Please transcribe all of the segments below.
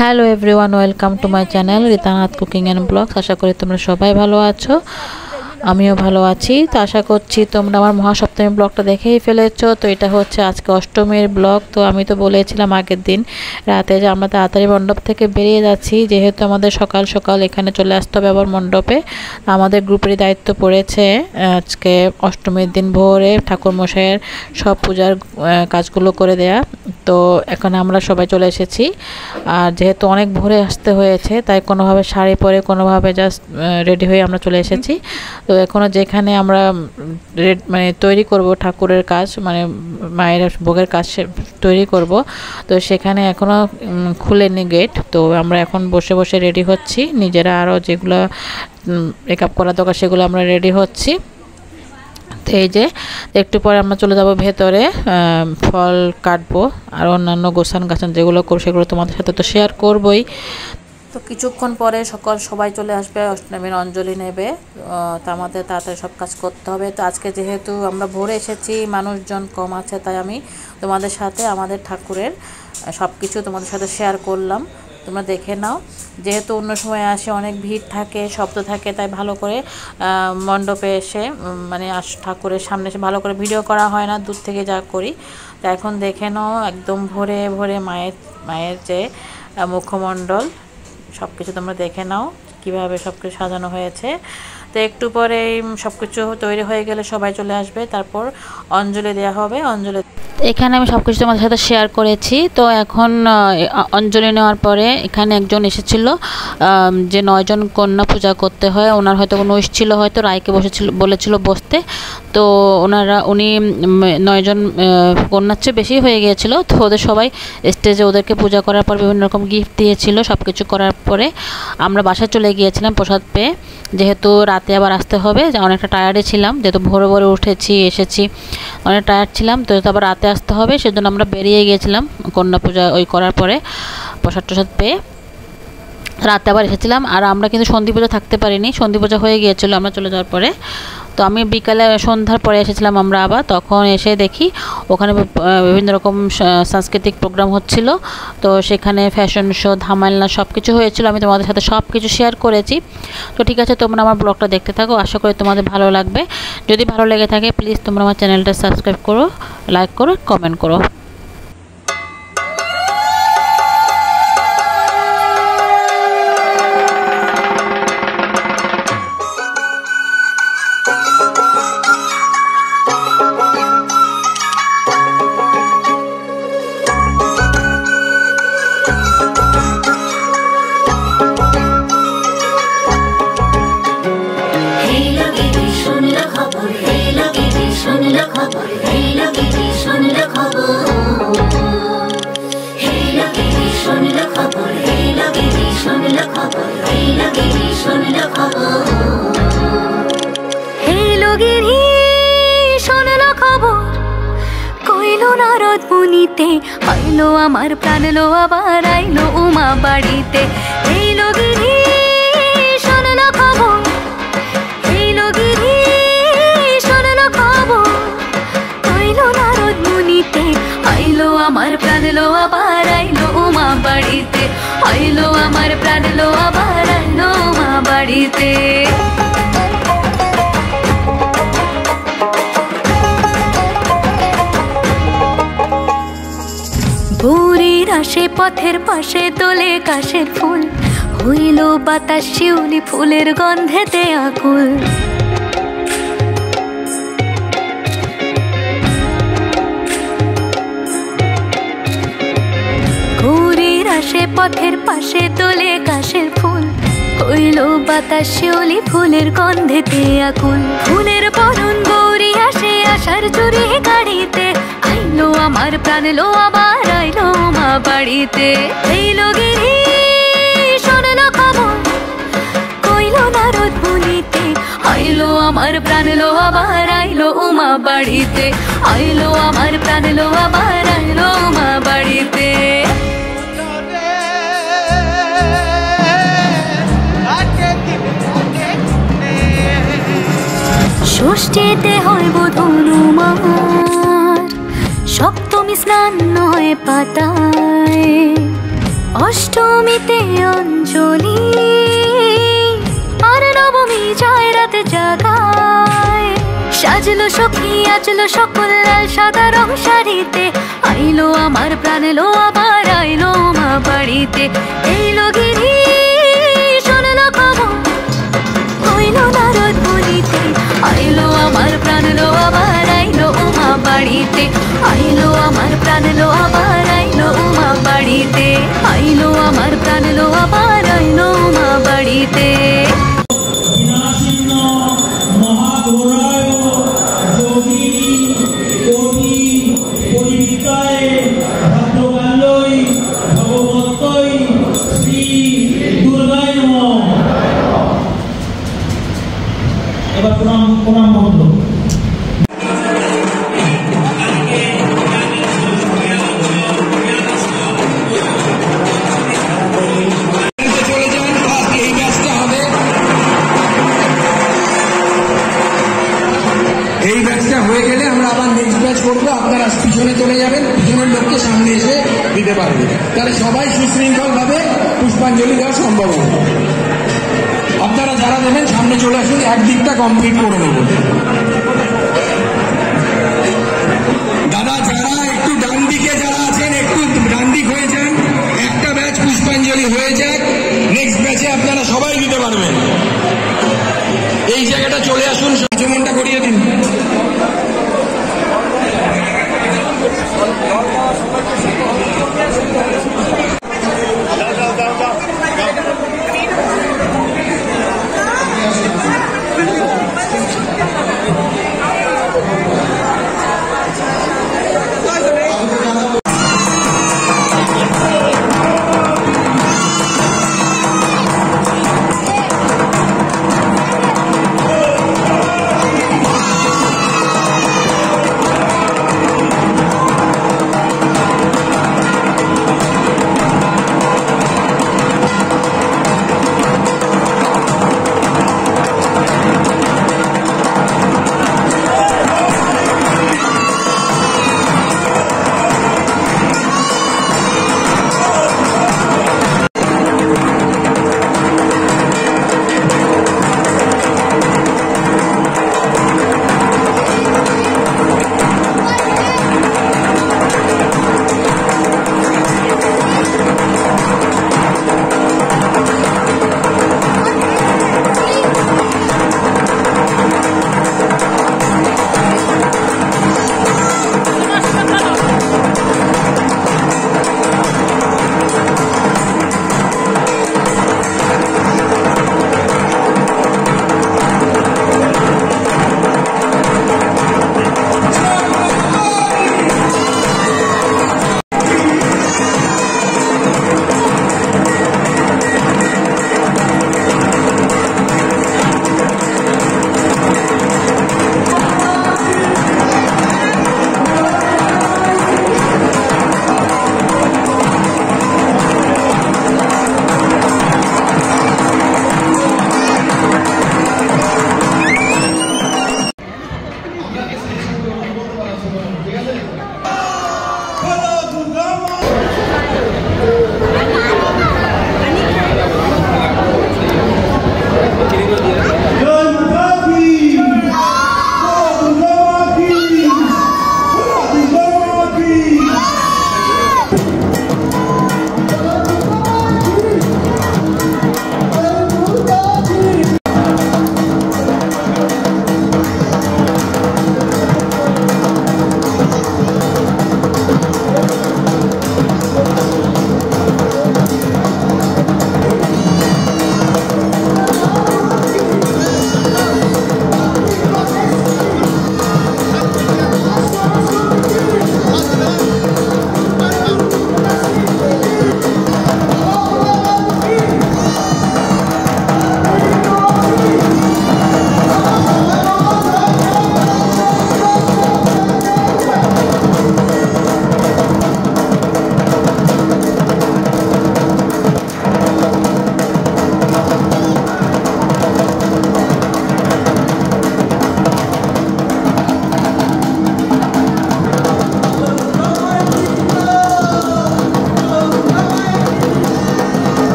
Hello everyone, welcome to my channel Ritanath cooking and blogs. আশা করি তোমরা সবাই ভালো আছো, আমিও ভালো আছি। তো আশা করছি তোমরা আমার মহাসপ্তমী ব্লগটা দেখেই ফেলেছো। তো এটা হচ্ছে আজকে অষ্টমীর ব্লগ। তো আমি তো বলেছিলাম আগের দিন রাতে যে আমরা তাড়াতাড়ি মণ্ডপ থেকে বেরিয়ে যাচ্ছি, যেহেতু আমাদের সকাল সকাল এখানে চলে আসতে হবে আবার মণ্ডপে। আমাদের গ্রুপেরই দায়িত্ব পড়েছে আজকে অষ্টমীর দিন ভোরে ঠাকুরমশাইয়ের সব পূজার কাজগুলো করে দেয়া। তো এখন আমরা সবাই চলে এসেছি, আর যেহেতু অনেক ভোরে আসতে হয়েছে তাই কোনোভাবে শাড়ি পরে কোনোভাবে জাস্ট রেডি হয়ে আমরা চলে এসেছি। তো এখনও যেখানে আমরা তৈরি করব ঠাকুরের কাজ, মানে মায়ের ভোগের কাজ তৈরি করব, তো সেখানে এখনও খুলেনি গেট। তো আমরা এখন বসে বসে রেডি হচ্ছি, নিজেরা আরও যেগুলো মেকআপ করা দরকার সেগুলো আমরা রেডি হচ্ছি। তো এই যে একটু পরে আমরা চলে যাব ভেতরে, ফল কাটবো আর অন্যান্য গোছান গাছান যেগুলো করবো সেগুলো তোমাদের সাথে তো শেয়ার করবই। তো কিছুক্ষণ পরে সবাই চলে আসবে, অষ্টমীর অঞ্জলি নেবে। তো আমাদের তাড়াতাড়ি সব কাজ করতে হবে। তো আজকে যেহেতু আমরা ভোরে এসেছি, মানুষজন কম আছে, তাই আমি তোমাদের সাথে আমাদের ঠাকুরের সব কিছু তোমাদের সাথে শেয়ার করলাম, তোমরা দেখে নাও। যেহেতু অন্য সময় আসে অনেক ভিড় থাকে, শব্দ থাকে, তাই ভালো করে মণ্ডপে এসে মানে ঠাকুরের সামনে এসে ভালো করে ভিডিও করা হয় না, দূর থেকে যা করি। তো এখন দেখে নাও একদম ভোরে ভোরে মায়ের যে মুখমণ্ডল সব কিছু তোমরা দেখে নাও কীভাবে সব কিছু সাজানো হয়েছে। তো একটু পরে সব কিছু তৈরি হয়ে গেলে সবাই চলে আসবে, তারপর অঞ্জলি দেওয়া হবে। অঞ্জলি এখানে আমি সব কিছু তোমাদের সাথে শেয়ার করেছি। তো এখন অঞ্জলি নেওয়ার পরে এখানে একজন এসেছিল যে 9 জন কন্যা পূজা করতে হয়, ওনার হয়তো কোনো ইস ছিল, হয়তো রায়কে বলেছিল বসতে। তো উনি 9 জন কন্যার চেয়ে বেশি হয়ে গিয়েছিল। তো ওদের সবাই স্টেজে ওদেরকে পূজা করার পর বিভিন্ন রকম গিফট দিয়েছিল। সব কিছু করার পরে আমরা বাসায় চলে গিয়েছিলাম প্রসাদ পেয়ে, যেহেতু রাতে আবার আসতে হবে, অনেকটা টায়ার্ডে ছিলাম, যেহেতু ভোরে ভোরে এসেছি, অনেক টায়ার্ড ছিলাম। তো আবার রাতে আসতে হবে, সেজন্য আমরা বেরিয়ে গিয়েছিলাম কন্যা পূজা করার পরে প্রসাদ পেয়ে রাতে আবার এসেছিলাম। আর আমরা কিন্তু সন্ধি পূজা থাকতে পারিনি, সন্ধি পূজা হয়ে গিয়েছিলো আমরা চলে যাওয়ার পরে। তো আমি বিকালে সন্ধ্যার পরে এসেছিলাম আমরা আবার, তখন এসে দেখি ওখানে বিভিন্ন রকম সাংস্কৃতিক প্রোগ্রাম হচ্ছিল। তো সেখানে ফ্যাশন শো, ধামাইল সব কিছু হয়েছিল। আমি তোমাদের সাথে সব কিছু শেয়ার করেছি। তো ঠিক আছে, তোমরা আমার ব্লগটা দেখতে থাকো, আশা করি তোমাদের ভালো লাগবে। যদি ভালো লেগে থাকে প্লিজ তোমরা আমার চ্যানেলটা সাবস্ক্রাইব করো, লাইক করো, কমেন্ট করো। আইলো আমার প্রাণ লো আবার আইলো উমা বাড়িতে। এই লগিরি শোনলো খবর, এই লগিরি শোনলো খবর, কইলো নারদ মুনিতে। আইলো আমার প্রাণ লো আবার আইলো উমা বাড়িতে, আইলো আমার প্রাণ লো আবার আইলো উমা বাড়িতে। ভোরের আসে পথের পাশে তোলে কাশের ফুল, হইল বাতাস শিউলি ফুলের গন্ধেতে আকুল। ভোরের আসে পথের পাশে তোলে কাশের ফুল, হইল বাতাস শিউলি ফুলের গন্ধেতে আকুল। ফুলের বরণ গৌরী আসে আশার চুরি গাড়িতে, আইলো আমার প্রাণ লো আবার আইলো মা বাড়িতে। এই লগিরি শোনলো খবর, কইলো নারদ মুনিতে। আইলো আমার প্রাণ লো আবার আইলো উমা বাড়িতে, আইলো আমার প্রাণ লো আবার আইলো উমা বাড়িতে। ষষ্ঠীতে হইব ধনুমার, সপ্তমী স্নান নয় পাতায়, অষ্টমীতে অঞ্জলি আর নবমী যায় রাত জাগায়। সাজলো সখী আজলো সকল লাল সাদা রং শাড়িতে, আইলো আমার প্রাণ লো আবার আইলো মা বাড়িতে। এইলো গিরি শোনলো খবর হইলো নারদ বলিতে, আইলো আমার প্রাণ লো আবার আইলো মা বাড়িতে। আইলো আমার প্রাণ লো আবার আইলো মা বাড়িতে। আইলো আমার প্রাণ লো আবার আইলো মা বাড়িতে। এবার প্রণাম মন্ত্র। এই ব্যাচটা হয়ে গেলে আমরা আবার নেক্সট ব্যাচ করবো। আপনারা পিছনে চলে যাবেন, পিছনের লোককে সামনে এসে দিতে পারবে, তাহলে সবাই সুশৃঙ্খল ভাবে পুষ্পাঞ্জলি দেওয়া সম্ভব হবে। আপনারা যারা দেবেন সামনে চলে আসুন, একদিকটা কমপ্লিট করে নেব। দাদা যারা একটু ডান দিকে যারা আছেন একটু ডান দিক হয়ে যান, একটা ব্যাচ পুষ্পাঞ্জলি হয়ে যাক, নেক্সট ব্যাচে আপনারা সবাই দিতে পারবেন। এই জায়গাটা চলে আসুন, আচমনটা করিয়ে দিন।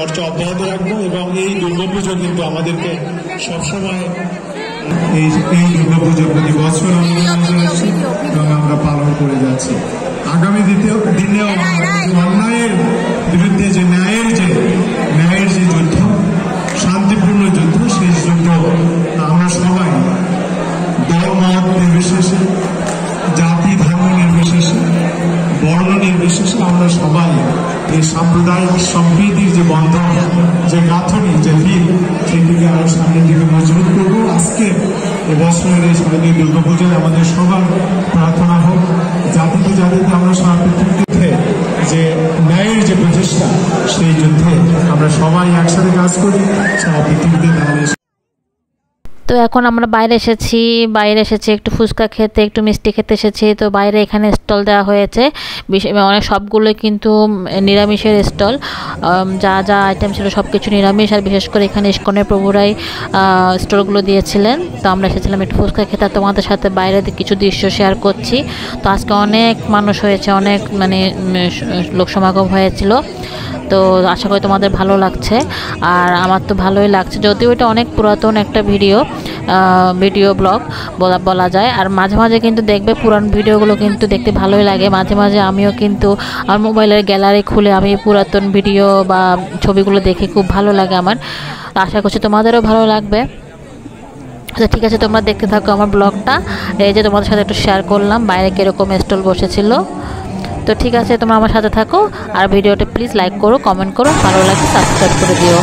চর্চা অব্যাহত রাখবো এবং এই দুর্গাপুজো কিন্তু আমাদেরকে সবসময় এই দুর্গাপুজো প্রতি বছর এবং আমরা পালন করে যাচ্ছি। আগামী দিনেও অন্যায়ের বিরুদ্ধে যে ন্যায়ের যে যুদ্ধ, শান্তিপূর্ণ যুদ্ধ, সেই যুদ্ধ আমরা সবাই দল মত নির্বিশেষে, জাতি ধর্ম নির্বিশেষে, বর্ণ নির্বিশেষে আমরা সবাই এই সাম্প্রদায়িক সম্প্রীতির যে বন্ধন, যে গাঁথনি, যে ভিড়, সেটিকে আরো সামনের দিকে মজবুত করবো। আজকে এবছরের এই শারদীয় দুর্গাপূজায় আমাদের সবার প্রার্থনা হোক জাতিতে আমরা সারা পৃথিবীতে যে ন্যায়ের যে প্রচেষ্টা, সেই যুদ্ধে আমরা সবাই একসাথে কাজ করি সারা পৃথিবীতে। তাহলে তো এখন আমরা বাইরে এসেছি একটু ফুচকা খেতে, একটু মিষ্টি খেতে এসেছি। তো বাইরে এখানে স্টল দেওয়া হয়েছে, অনেক সবগুলোই কিন্তু নিরামিষের স্টল। যা যা আইটেম ছিল সব কিছু নিরামিষ, আর বিশেষ করে এখানে ইস্কনের প্রভুরাই স্টলগুলো দিয়েছিলেন। তো আমরা এসেছিলাম একটু ফুচকা খেতে, তোমাদের সাথে বাইরে কিছু দৃশ্য শেয়ার করছি। তো আজকে অনেক মানুষ হয়েছে, অনেক লোক সমাগম হয়েছিল। তো আশা করি তোমাদের ভালো লাগছে, আর আমার তো ভালোই লাগছে, যদিও এটা অনেক পুরাতন একটা ভিডিও ব্লগ বলা যায়। আর মাঝে মাঝে কিন্তু দেখবে পুরান ভিডিওগুলো কিন্তু দেখতে ভালোই লাগে। মাঝে মাঝে আমিও কিন্তু আমার মোবাইলের গ্যালারি খুলে আমি পুরাতন ভিডিও বা ছবিগুলো দেখে খুব ভালো লাগে আমার। আশা করছি তোমাদেরও ভালো লাগবে। তো ঠিক আছে, তোমরা দেখতে থাকো আমার ব্লগটা। এই যে তোমাদের সাথে একটু শেয়ার করলাম বাইরে কীরকম স্টল বসেছিল। তো ঠিক আছে, তোমরা আমার সাথে থাকো, আর ভিডিওটা প্লিজ লাইক করো, কমেন্ট করো, ভালো লাগে সাবস্ক্রাইব করে দিও।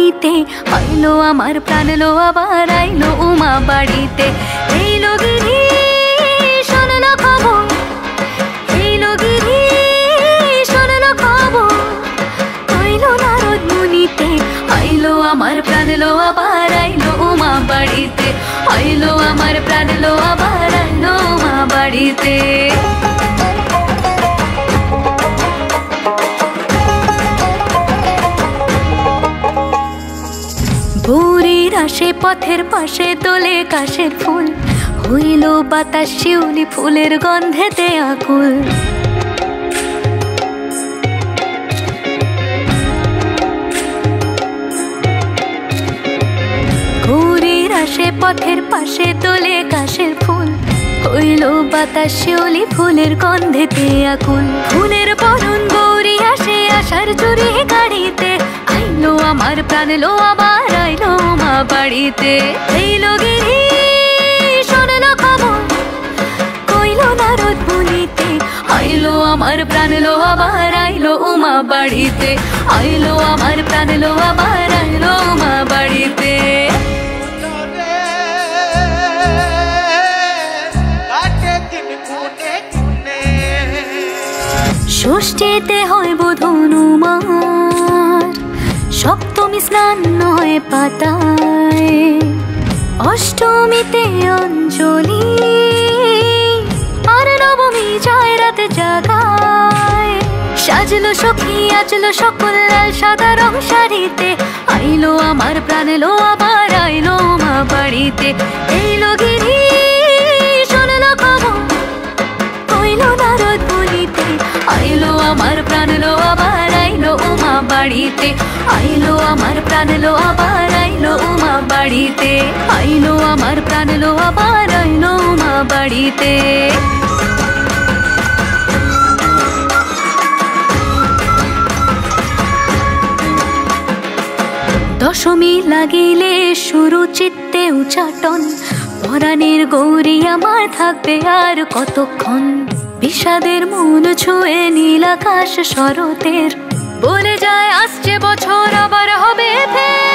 মনিতে, আইলো আমার প্রাণ লো আবার আইলো উমা বাড়িতে। এইলো গিরি শোনলো খবর, এইলো গিরি শোনলো খবর, আইলো নারদ মুনিতে, আইলো আমার প্রাণ লো আবার আইলো উমা বাড়িতে, আইলো আমার প্রাণ লো আবার আইলো উমা বাড়িতে। ভোরের আসে পথের পাশে তোলে কাশের ফুল, হইল বাতাস শিউলি ফুলের গন্ধেতে আকুল। ভোরের আসে পথের পাশে তোলে কাশের ফুল, হইল বাতাস শিউলি ফুলের গন্ধেতে আকুল। ফুলের বরণ গৌরী আসে আশার চুরি গাড়িতে, আইলো আমার প্রাণ লো আবার আইলো মা বাড়িতে। এইলো গিরি শোনলো খবর, কইলো নারদ মুনিতে, আইলো আমার প্রাণ লো আবার আইলো উমা বাড়িতে, আইলো আমার প্রাণ লো আবার আইলো উমা বাড়িতে। ষষ্ঠীতে হয় বোধন উমার, সপ্তমী স্নান হয় পাতায়, অষ্টমীতে অঞ্জলি, আর নবমী যায় রাত জাগায়। সাজলো সখী আজলো সকল লাল সাদা রং শাড়িতে, আইলো আমার প্রাণ লো আবার আইলো মা বাড়িতে। এইলো গিরি শোনলো খবর, কইলো নারদ মুনিতে, আইলো আমার প্রাণ লো আবার আইলো উমা বাড়িতে, আইলো আমার প্রাণ লো আবার আইলো উমা বাড়িতে, আইলো আমার প্রাণ লো আবার আইলো উমা বাড়িতে। দশমী লাগিলে শুরু চিত্তে উচাটন, পরাণের গৌরী আমার থাকবে আর কতক্ষণ। বিষাদের মন ছুঁয়ে নীল আকাশ শরতের, বলে যায় আসছে বছর আবার হবে ফের।